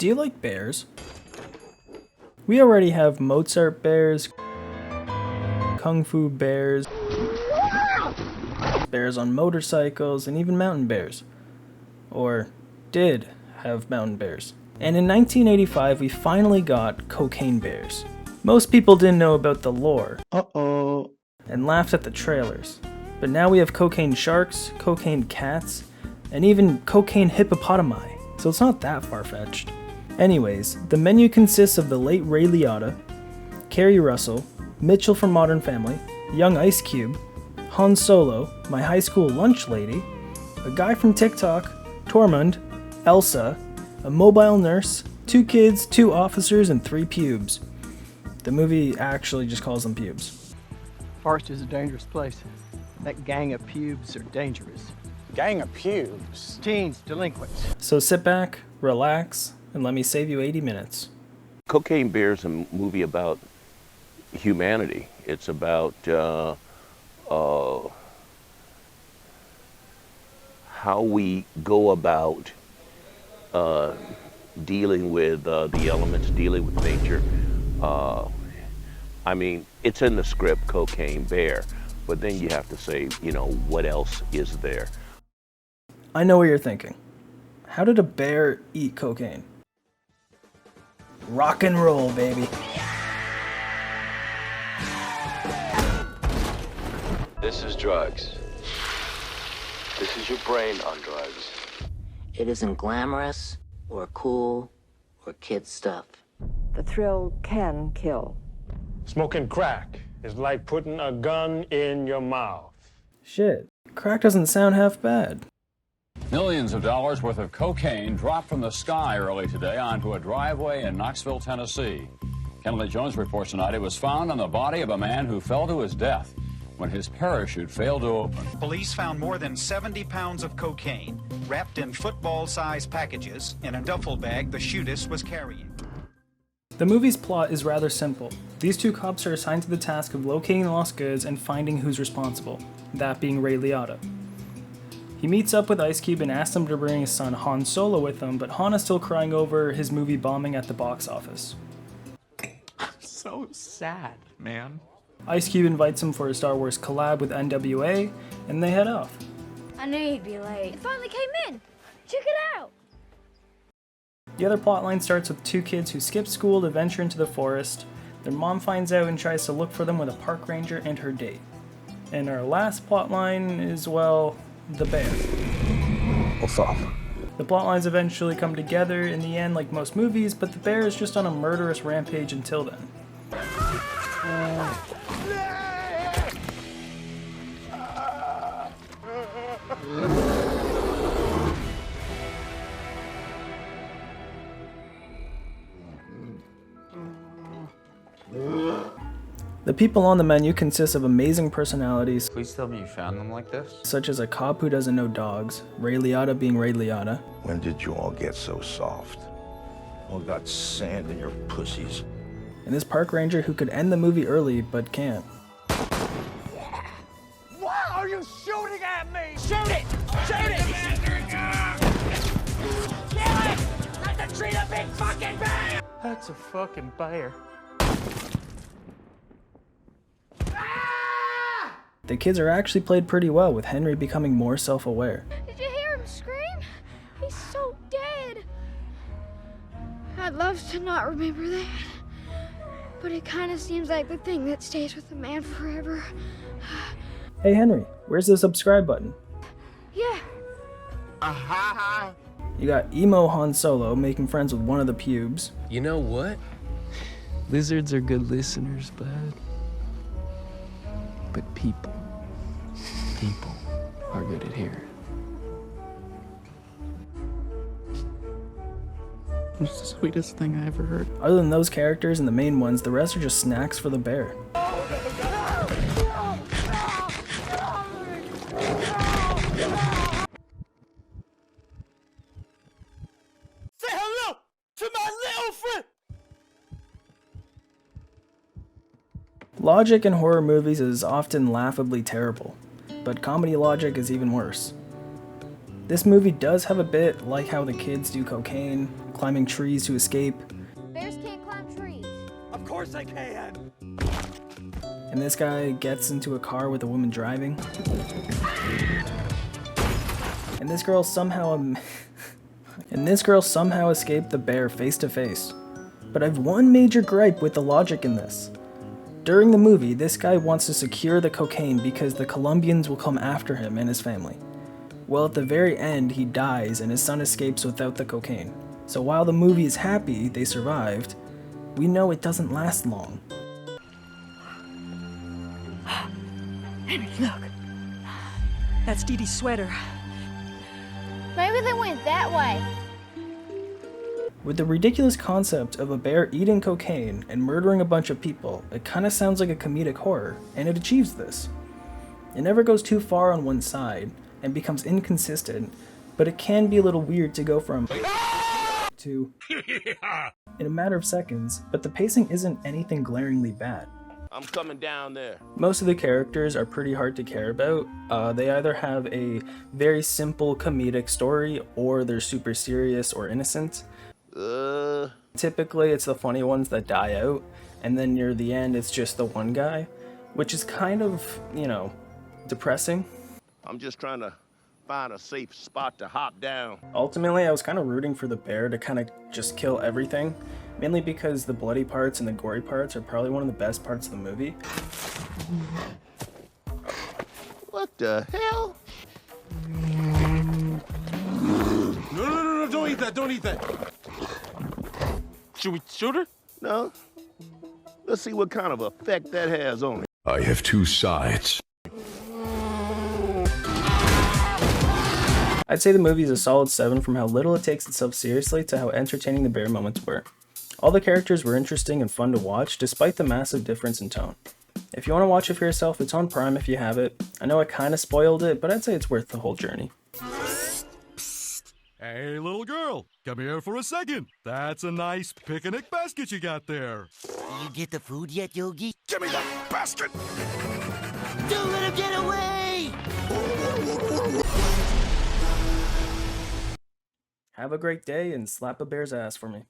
Do you like bears? We already have Mozart bears, Kung Fu bears, bears on motorcycles, and even mountain bears. Or did have mountain bears. And in 1985, we finally got cocaine bears. Most people didn't know about the lore. And laughed at the trailers. But now we have cocaine sharks, cocaine cats, and even cocaine hippopotami. So it's not that far-fetched. Anyways, the menu consists of the late Ray Liotta, Kerry Russell, Mitchell from Modern Family, young Ice Cube, Han Solo, my high school lunch lady, a guy from TikTok, Tormund, Elsa, a mobile nurse, 2 kids, 2 officers, and 3 pubes. The movie actually just calls them pubes. Forest is a dangerous place. That gang of pubes are dangerous. Gang of pubes? Teens, delinquents. So sit back, relax, and let me save you 80 minutes. Cocaine Bear is a movie about humanity. It's about how we go about dealing with the elements, dealing with nature. I mean, it's in the script, Cocaine Bear, but then you have to say, you know, what else is there? I know what you're thinking. How did a bear eat cocaine? Rock and roll, baby. This is drugs. This is your brain on drugs. It isn't glamorous or cool or kid stuff. The thrill can kill. Smoking crack is like putting a gun in your mouth. Shit, crack doesn't sound half bad. Millions of dollars worth of cocaine dropped from the sky early today onto a driveway in Knoxville, Tennessee. Kennedy Jones reports tonight it was found on the body of a man who fell to his death when his parachute failed to open. Police found more than 70 pounds of cocaine wrapped in football-sized packages in a duffel bag the shootist was carrying. The movie's plot is rather simple. These 2 cops are assigned to the task of locating the lost goods and finding who's responsible, that being Ray Liotta. He meets up with Ice Cube and asks him to bring his son Han Solo with him, but Han is still crying over his movie bombing at the box office. I'm so sad, man. Ice Cube invites him for a Star Wars collab with NWA, and they head off. I knew you'd be late. It finally came in. Check it out. The other plotline starts with 2 kids who skip school to venture into the forest. Their mom finds out and tries to look for them with a park ranger and her date. And our last plotline is, well, the bear. What's up? The plotlines eventually come together in the end like most movies, but the bear is just on a murderous rampage until then. The people on the menu consist of amazing personalities. Please tell me you found them like this. Such as a cop who doesn't know dogs, Ray Liotta being Ray Liotta. When did you all get so soft? All got sand in your pussies. And this park ranger who could end the movie early but can't. Why are you shooting at me? Shoot it! Shoot it! Kill it! Not to treat a big fucking bear! That's a fucking bear. The kids are actually played pretty well, with Henry becoming more self-aware. Did you hear him scream? He's so dead. I'd love to not remember that. But it kind of seems like the thing that stays with a man forever. Hey Henry, where's the subscribe button? Yeah. You got emo Han Solo making friends with one of the pubes. You know what? Lizards are good listeners, bud. But people are good at hearing. It's the sweetest thing I ever heard. Other than those characters and the main ones, the rest are just snacks for the bear. Say hello to my little friend! Logic in horror movies is often laughably terrible, but comedy logic is even worse. This movie does have a bit like how the kids do cocaine, climbing trees to escape. Bears can't climb trees. Of course I can! And this guy gets into a car with a woman driving. And this girl somehow escaped the bear face to face. But I've one major gripe with the logic in this. During the movie, this guy wants to secure the cocaine because the Colombians will come after him and his family. Well, at the very end, he dies and his son escapes without the cocaine. So while the movie is happy they survived, we know it doesn't last long. Henry, look. That's Dee Dee's sweater. Maybe they went that way. With the ridiculous concept of a bear eating cocaine and murdering a bunch of people, it kinda sounds like a comedic horror, and it achieves this. It never goes too far on one side, and becomes inconsistent, but it can be a little weird to go from to in a matter of seconds, but the pacing isn't anything glaringly bad. I'm coming down there. Most of the characters are pretty hard to care about. They either have a very simple comedic story, or they're super serious or innocent. Typically it's the funny ones that die out, and then near the end it's just the one guy, which is kind of, you know, depressing. I'm just trying to find a safe spot to hop down. Ultimately, I was kind of rooting for the bear to kind of just kill everything, mainly because the bloody parts and the gory parts are probably one of the best parts of the movie. What the hell? No, don't eat that, don't eat that. Should we shoot her? No. Let's see what kind of effect that has on it. I have two sides. I'd say the movie is a solid 7 from how little it takes itself seriously to how entertaining the bear moments were. All the characters were interesting and fun to watch, despite the massive difference in tone. If you want to watch it for yourself, it's on Prime if you have it. I know I kinda spoiled it, but I'd say it's worth the whole journey. Hey, little girl, come here for a second. That's a nice picnic basket you got there. You get the food yet, Yogi? Give me that basket! Don't let him get away! Have a great day and slap a bear's ass for me.